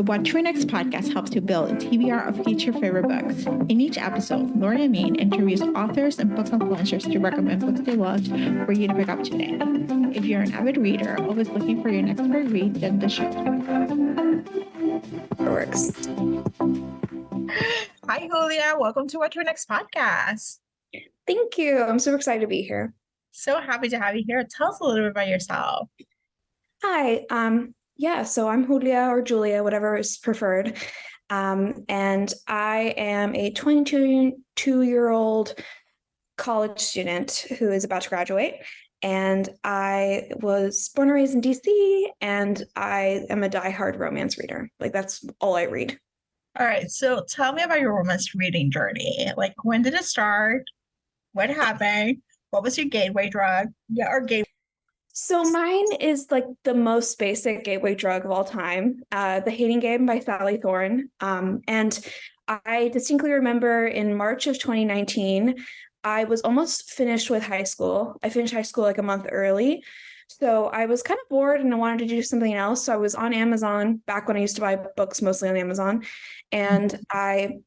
The What to Read Next podcast helps you build a TBR of future favorite books. In each episode, Lori and Maine interviews authors and book influencers to recommend books they loved for you to pick up today. If you're an avid reader, always looking for your next great read, then the show. It works. Hi, Julia. Welcome to What to Read Next podcast. Thank you. I'm so excited to be here. So happy to have you here. Tell us a little bit about yourself. Hi. So I'm Julia or Julia, whatever is preferred. And I am a 22-year-old college student who is about to graduate. And I was born and raised in DC, and I am a diehard romance reader. Like, that's all I read. All right. So tell me about your romance reading journey. Like, when did it start? What happened? What was your gateway drug? So mine is like the most basic gateway drug of all time, The Hating Game by Sally Thorne. And I distinctly remember in March of 2019, I was almost finished with high school. I finished high school like a month early. So I was kind of bored and I wanted to do something else. So I was on Amazon back when I used to buy books mostly on Amazon. And I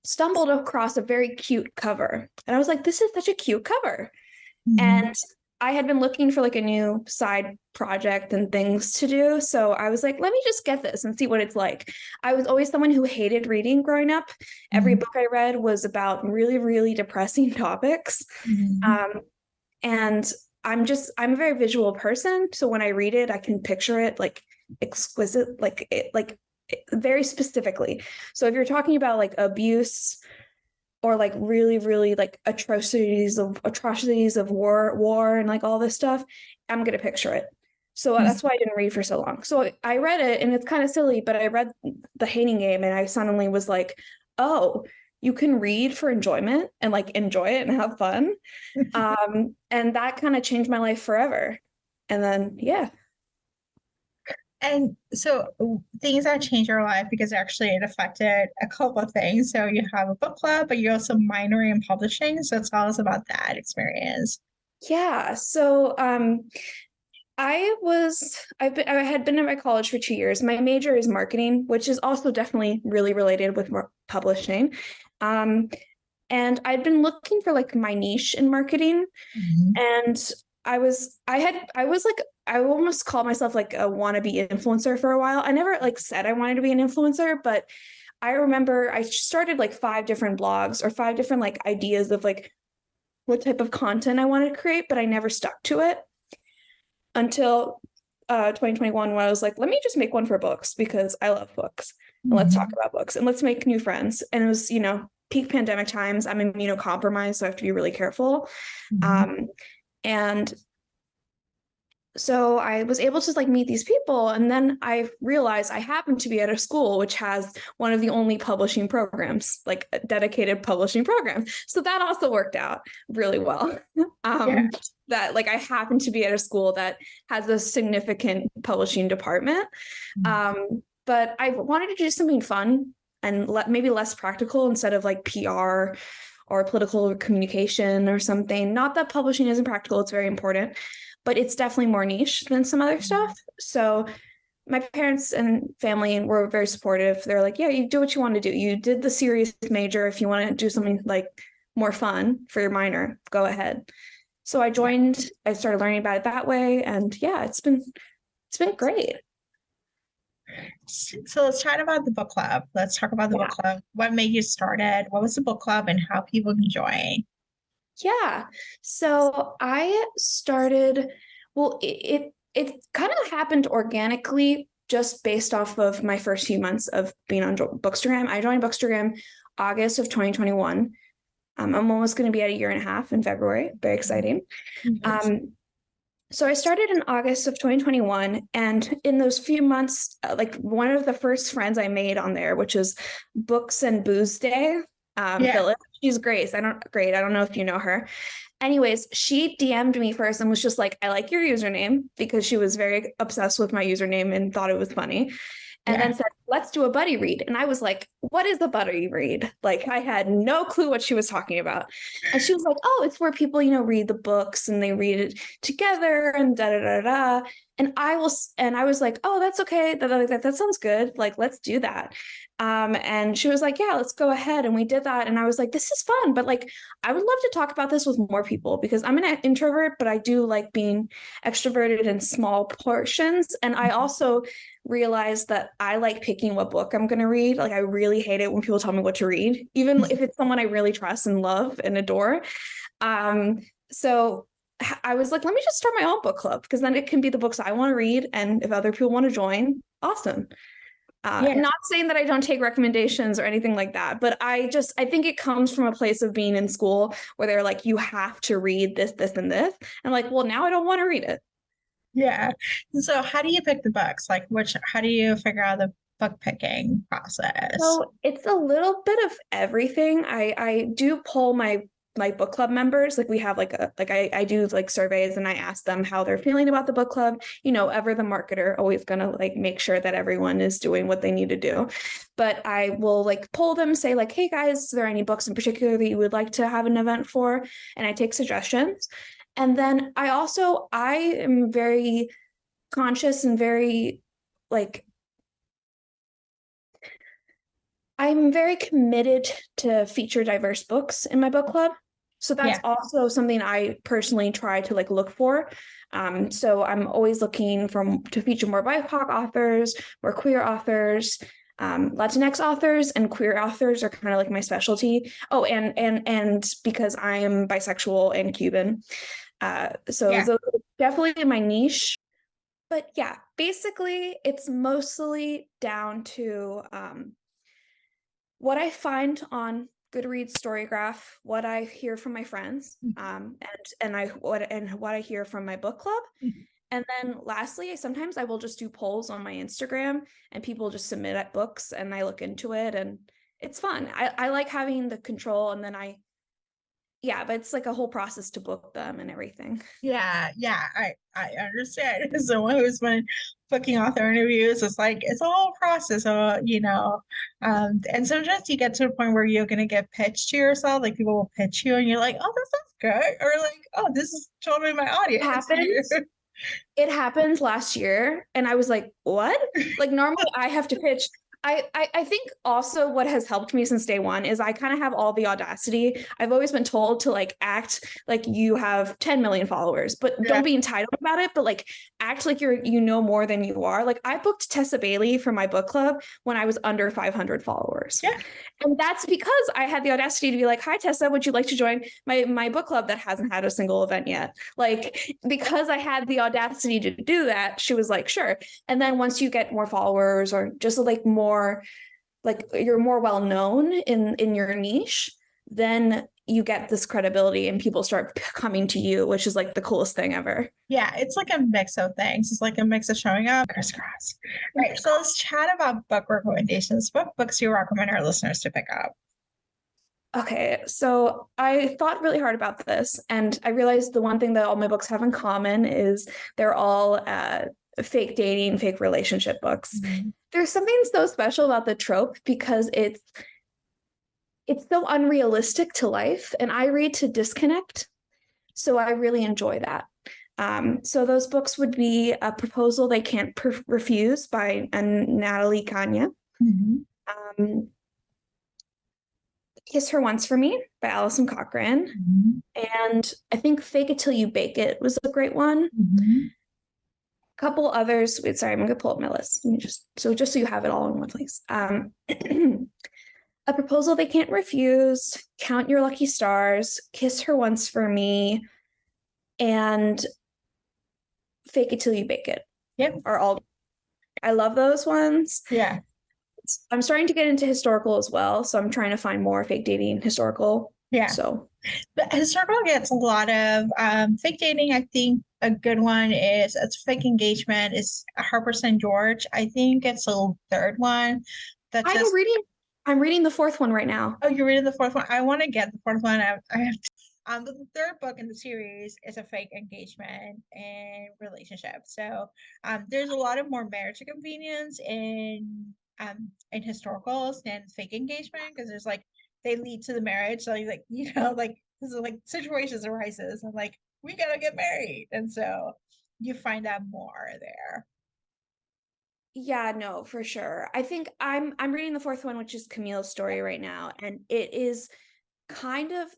stumbled across a very cute cover. And I was like, this is such a cute cover. Mm-hmm. And I had been looking for like a new side project and things to do. So I was like, let me just get this and see what it's like. I was always someone who hated reading growing up. Mm-hmm. Every book I read was about really, really depressing topics. Mm-hmm. And I'm a very visual person. So when I read it, I can picture it like exquisite, like very specifically. So if you're talking about like abuse or like really, really like atrocities of war and like all this stuff, I'm going to picture it. So that's why I didn't read for so long. So I read it, and it's kind of silly, but I read The Hating Game, and I suddenly was like, oh, you can read for enjoyment and like enjoy it and have fun. And that kind of changed my life forever. And then, yeah. And so things that changed your life because actually it affected a couple of things. So you have a book club, but you're also minoring in publishing. So tell us about that experience. Yeah. So I had been in my college for 2 years. My major is marketing, which is also definitely really related with publishing. And I'd been looking for like my niche in marketing. Mm-hmm. And I almost called myself like a wannabe influencer for a while. I never like said I wanted to be an influencer, but I remember I started like 5 different blogs or 5 different like ideas of like what type of content I wanted to create, but I never stuck to it until 2021, when I was like, let me just make one for books because I love books. Mm-hmm. And let's talk about books and let's make new friends. And it was, peak pandemic times. I'm immunocompromised, so I have to be really careful. Mm-hmm. And so I was able to like meet these people. And then I realized I happened to be at a school which has one of the only publishing programs, like a dedicated publishing program. So that also worked out really well. That like I happened to be at a school that has a significant publishing department. But I wanted to do something fun and maybe less practical instead of like PR or political communication or something. Not that publishing isn't practical, it's very important, but it's definitely more niche than some other stuff. So my parents and family were very supportive. They're like, yeah, you do what you want to do. You did the serious major. If you want to do something like more fun for your minor, go ahead. So I joined, I started learning about it that way. And yeah, it's been great. So let's chat about the book club. Let's talk about the book club. What made you start it? What was the book club and how people can join? Yeah. So I started, it kind of happened organically just based off of my first few months of being on Bookstagram. I joined Bookstagram August of 2021. I'm almost going to be at 1.5 years in February. Very exciting. Mm-hmm. So I started in August of 2021, and in those few months, like one of the first friends I made on there, which is Books and Booze Day, Phyllis, she's Grace. I don't know if you know her. Anyways, she DM'd me first and was just like, I like your username, because she was very obsessed with my username and thought it was funny. And then said, let's do a buddy read. And I was like, what is a buddy read? Like, I had no clue what she was talking about. And she was like, oh, it's where people, read the books and they read it together and da da da da. And I was like, oh, that's okay. That sounds good. Like, let's do that. And she was like, yeah, let's go ahead. And we did that. And I was like, this is fun. But like, I would love to talk about this with more people because I'm an introvert, but I do like being extroverted in small portions. And I also realized that I like picking what book I'm going to read. Like, I really hate it when people tell me what to read, even if it's someone I really trust and love and adore. So I was like, let me just start my own book club because then it can be the books I want to read. And if other people want to join, awesome. Not saying that I don't take recommendations or anything like that, but I think it comes from a place of being in school where they're like, you have to read this, this, and this. And like, well, now I don't want to read it. Yeah. So how do you pick the books? Like how do you figure out the book picking process? So it's a little bit of everything. I do poll my book club members. Like we have I do like surveys and I ask them how they're feeling about the book club. Ever the marketer, always gonna like make sure that everyone is doing what they need to do. But I will like poll them, say like, hey guys, is there any books in particular that you would like to have an event for? And I take suggestions. And then I am very conscious and very like, I'm very committed to feature diverse books in my book club. So that's also something I personally try to like look for. So I'm always looking to feature more BIPOC authors, more queer authors, Latinx authors, and queer authors are kind of like my specialty. Oh, and because I am bisexual and Cuban. Those are definitely my niche. But yeah, basically it's mostly down to what I find on Goodreads Storygraph, what I hear from my friends, what I hear from my book club. And then lastly, sometimes I will just do polls on my Instagram and people just submit books and I look into it and it's fun. I like having the control and then but it's like a whole process to book them and everything. Yeah, I understand. As someone who's been booking author interviews, it's like it's a whole process, and sometimes you get to a point where you're gonna get pitched to yourself, like people will pitch you and you're like, oh, that sounds good, or like, oh, this is totally my audience. It happened last year and I was like, what? Like normally I have to pitch. I think also what has helped me since day one is I kind of have all the audacity. I've always been told to like act like you have 10 million followers, but don't be entitled about it. But like act like you know more than you are. Like I booked Tessa Bailey for my book club when I was under 500 followers. Yeah. And that's because I had the audacity to be like, hi, Tessa, would you like to join my book club that hasn't had a single event yet? Like, because I had the audacity to do that, she was like, sure. And then once you get more followers or just like more, like you're more well known in your niche, then you get this credibility and people start coming to you, which is like the coolest thing ever. Yeah, it's like a mix of things. It's like a mix of showing up, crisscross. Right. So let's chat about book recommendations. What books do you recommend our listeners to pick up? Okay, so I thought really hard about this, and I realized the one thing that all my books have in common is they're all fake dating, fake relationship books. There's something so special about the trope because it's so unrealistic to life, and I read to disconnect, so I really enjoy that. So those books would be A Proposal They Can't Refuse by Natalie Kanya. Kiss Her Once for Me by Alison Cochran. And I think Fake It Till You Bake It was a great one. A couple others. Wait, sorry, I'm going to pull up my list. Just so you have it all in one place. A Proposal They Can't Refuse, Count Your Lucky Stars, Kiss Her Once for Me, and Fake It Till You Bake It. Yep. Are all. I love those ones. Yeah. I'm starting to get into historical as well, so I'm trying to find more fake dating historical. Yeah. So, but historical gets a lot of fake dating. I think a good one is it's fake engagement. Is Harper St. George. I think it's the third one. I'm reading the fourth one right now. Oh, you're reading the fourth one. I want to get the fourth one. I have to. But the third book in the series is a fake engagement and relationship. So there's a lot of more marriage to convenience in in historicals than fake engagement, because there's like they lead to the marriage. So like, you know, like this is like situations arises and like we gotta get married. And so you find out more there. Yeah, no, for sure. I think I'm reading the fourth one, which is Camille's story right now, and it is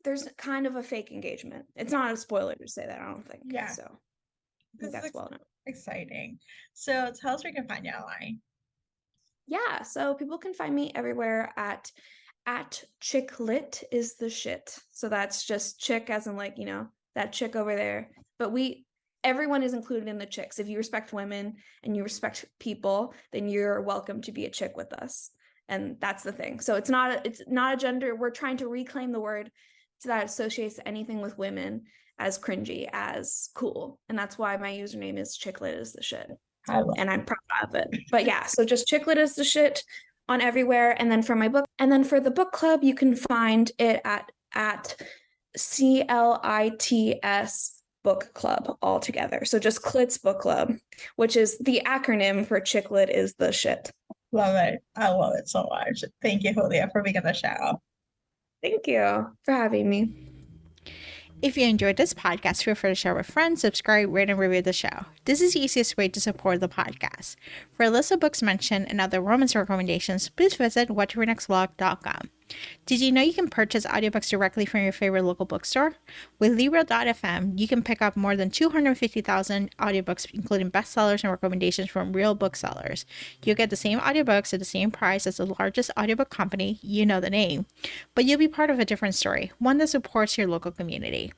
there's kind of a fake engagement. It's not a spoiler to say that, I don't think. Yeah. So I This think is that's well known. exciting. So tell us where you can find you online. Yeah, so people can find me everywhere at chicklit is the shit. So that's just chick as in like, you know, that chick over there. But everyone is included in the chicks. If you respect women and you respect people, then you're welcome to be a chick with us. And that's the thing. So it's not a gender. We're trying to reclaim the word that associates anything with women as cringy as cool. And that's why my username is chicklit is the shit. And I'm proud of it. But yeah, so just chicklit is the shit on everywhere. And then for my book, and then for the book club, you can find it at CLITS book club all together. So just Clit's book club, which is the acronym for chicklit is the shit. Love it. I love it so much. Thank you, Julia, for being on the show. Thank you for having me. If you enjoyed this podcast, feel free to share with friends, subscribe, rate, and review the show. This is the easiest way to support the podcast. For a list of books mentioned and other romance recommendations, please visit whattoreadnextblog.com. Did you know you can purchase audiobooks directly from your favorite local bookstore? With Libro.fm, you can pick up more than 250,000 audiobooks, including bestsellers and recommendations from real booksellers. You'll get the same audiobooks at the same price as the largest audiobook company, you know the name, but you'll be part of a different story, one that supports your local community.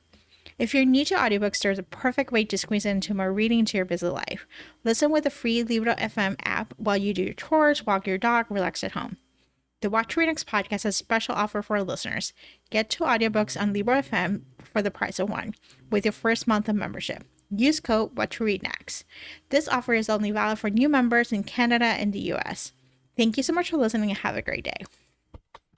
If you're new to audiobooks, there's a perfect way to squeeze into more reading into your busy life. Listen with the free Libro.fm app while you do your chores, walk your dog, relax at home. The What to Read Next podcast has a special offer for our listeners. Get 2 audiobooks on Libro.fm for the price of 1 with your first month of membership. Use code What to Read Next. This offer is only valid for new members in Canada and the US. Thank you so much for listening and have a great day.